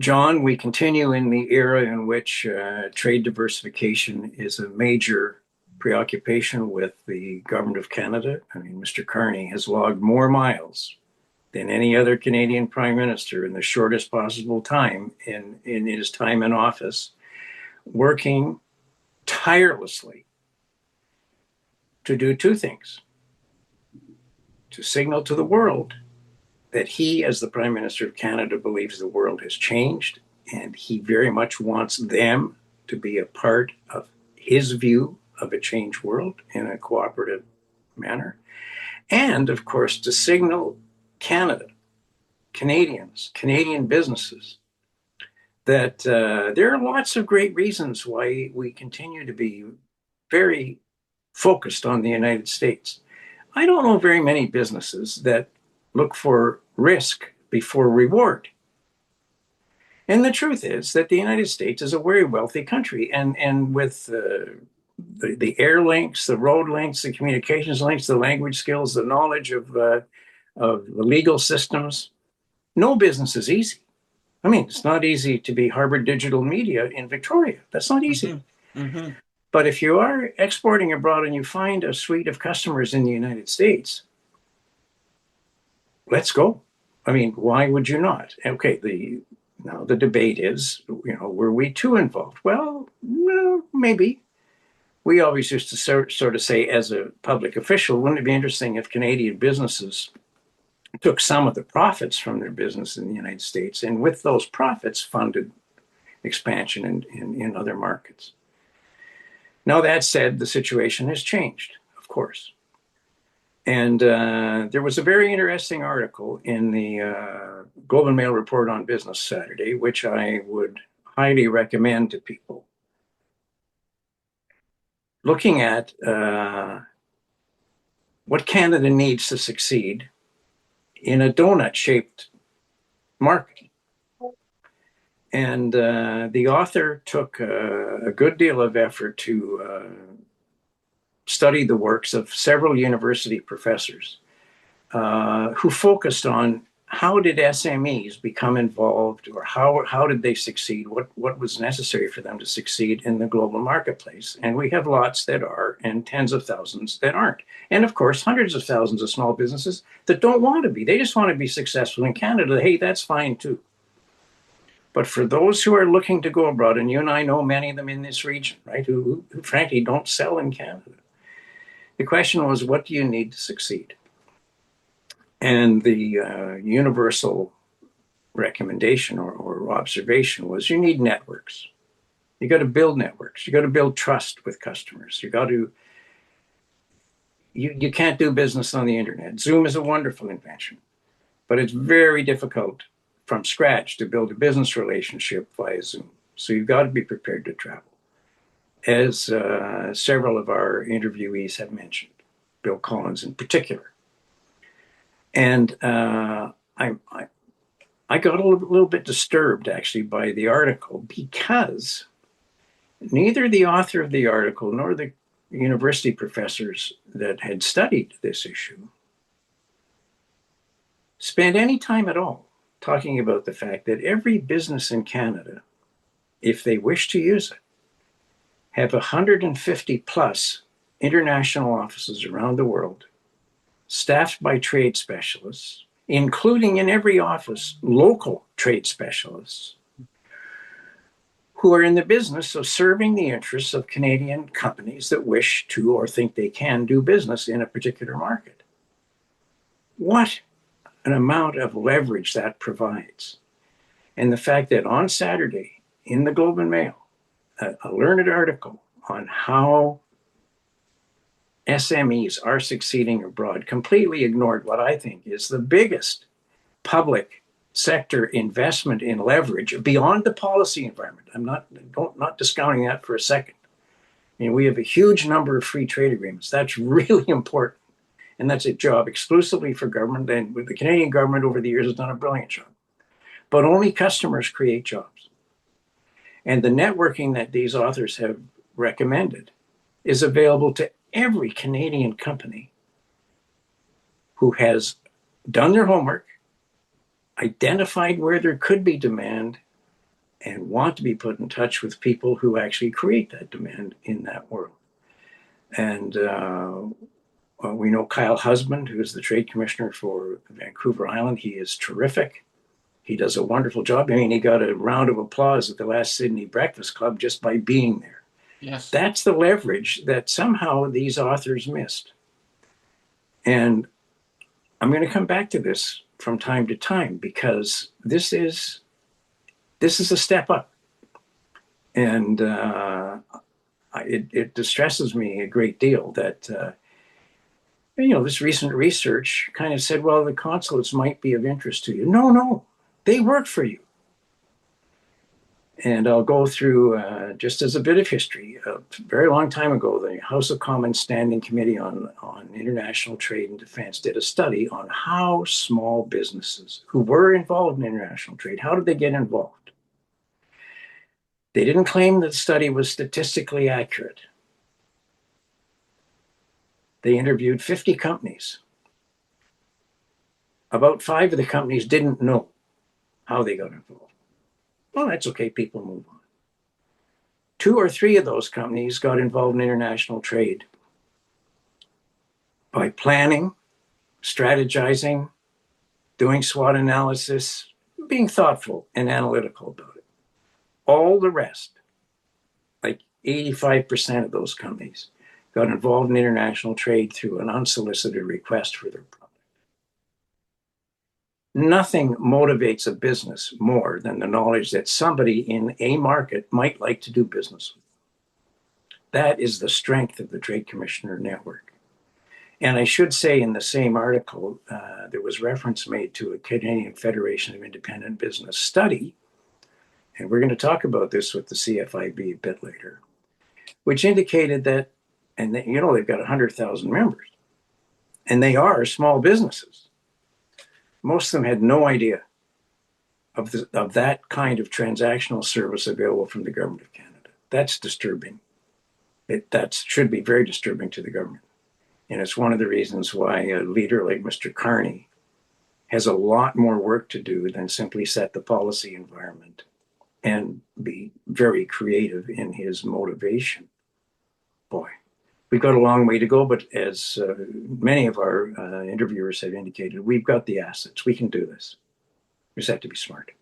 John, we continue in the era in which trade diversification is a major preoccupation with the government of Canada. I mean, Mr. Carney has logged more miles than any other Canadian prime minister in the shortest possible time in his time in office, working tirelessly to do two things: to signal to the world that he, as the Prime Minister of Canada, believes the world has changed, and he very much wants them to be a part of his view of a changed world in a cooperative manner. And, of course, to signal Canada, Canadians, Canadian businesses, that there are lots of great reasons why we continue to be very focused on the United States. I don't know very many businesses that look for risk before reward. And the truth is that the United States is a very wealthy country. And with the air links, the road links, the communications links, the language skills, the knowledge of the legal systems, no business is easy. I mean, it's not easy to be Harvard Digital Media in Victoria. That's not easy. Mm-hmm. Mm-hmm. But if you are exporting abroad and you find a suite of customers in the United States, let's go. I mean, why would you not? Okay, now the debate is, were we too involved? Well, no, maybe. We always used to sort of say, as a public official, wouldn't it be interesting if Canadian businesses took some of the profits from their business in the United States, and with those profits funded expansion in other markets? Now, that said, the situation has changed, of course. And there was a very interesting article in the Globe and Mail Report on Business Saturday, which I would highly recommend to people, looking at what Canada needs to succeed in a donut-shaped market. And the author took a good deal of effort to study the works of several university professors who focused on how did SMEs become involved, or how did they succeed? What was necessary for them to succeed in the global marketplace? And we have lots that are, and tens of thousands that aren't. And of course, hundreds of thousands of small businesses that don't want to be. They just want to be successful in Canada. Hey, that's fine too. But for those who are looking to go abroad, and you and I know many of them in this region, right, who frankly don't sell in Canada, the question was, what do you need to succeed? And the universal recommendation or observation was, you need networks. You got to build networks. You got to build trust with customers. You can't do business on the internet. Zoom is a wonderful invention, but it's very difficult from scratch to build a business relationship via Zoom. So you've got to be prepared to travel, as several of our interviewees have mentioned, Bill Collins in particular. And I got a little bit disturbed, actually, by the article, because neither the author of the article nor the university professors that had studied this issue spent any time at all talking about the fact that every business in Canada, if they wish to use it, have 150 plus international offices around the world, staffed by trade specialists, including in every office local trade specialists, who are in the business of serving the interests of Canadian companies that wish to or think they can do business in a particular market. What an amount of leverage that provides. And the fact that on Saturday in the Globe and Mail, a learned article on how SMEs are succeeding abroad completely ignored what I think is the biggest public sector investment in leverage beyond the policy environment. I'm not discounting that for a second. I mean, we have a huge number of free trade agreements. That's really important. And that's a job exclusively for government. And with the Canadian government over the years has done a brilliant job. But only customers create jobs. And the networking that these authors have recommended is available to every Canadian company who has done their homework, identified where there could be demand, and want to be put in touch with people who actually create that demand in that world. And we know Kyle Husband, who is the trade commissioner for Vancouver Island. He is terrific. He does a wonderful job. I mean, he got a round of applause at the last Sydney Breakfast Club just by being there. Yes. That's the leverage that somehow these authors missed. And I'm going to come back to this from time to time because this is a step up. And it distresses me a great deal that this recent research kind of said, well, the consulates might be of interest to you. No, they work for you. And I'll go through, just as a bit of history, a very long time ago, the House of Commons Standing Committee on International Trade and Defense did a study on how small businesses who were involved in international trade, how did they get involved? They didn't claim that the study was statistically accurate. They interviewed 50 companies. About 5 of the companies didn't know how they got involved. Well, that's okay, people move on. 2 or 3 of those companies got involved in international trade by planning, strategizing, doing SWOT analysis, being thoughtful and analytical about it. All the rest, like 85% of those companies, got involved in international trade through an unsolicited request for their product. Nothing motivates a business more than the knowledge that somebody in a market might like to do business with. That is the strength of the Trade Commissioner Network. And I should say in the same article, there was reference made to a Canadian Federation of Independent Business study, and we're going to talk about this with the CFIB a bit later, which indicated that, and they've got 100,000 members, and they are small businesses. Most of them had no idea of that kind of transactional service available from the government of Canada. That's disturbing. That should be very disturbing to the government. And it's one of the reasons why a leader like Mr. Carney has a lot more work to do than simply set the policy environment and be very creative in his motivation. Boy, we've got a long way to go, but as many of our interviewers have indicated, we've got the assets. We can do this. We just have to be smart.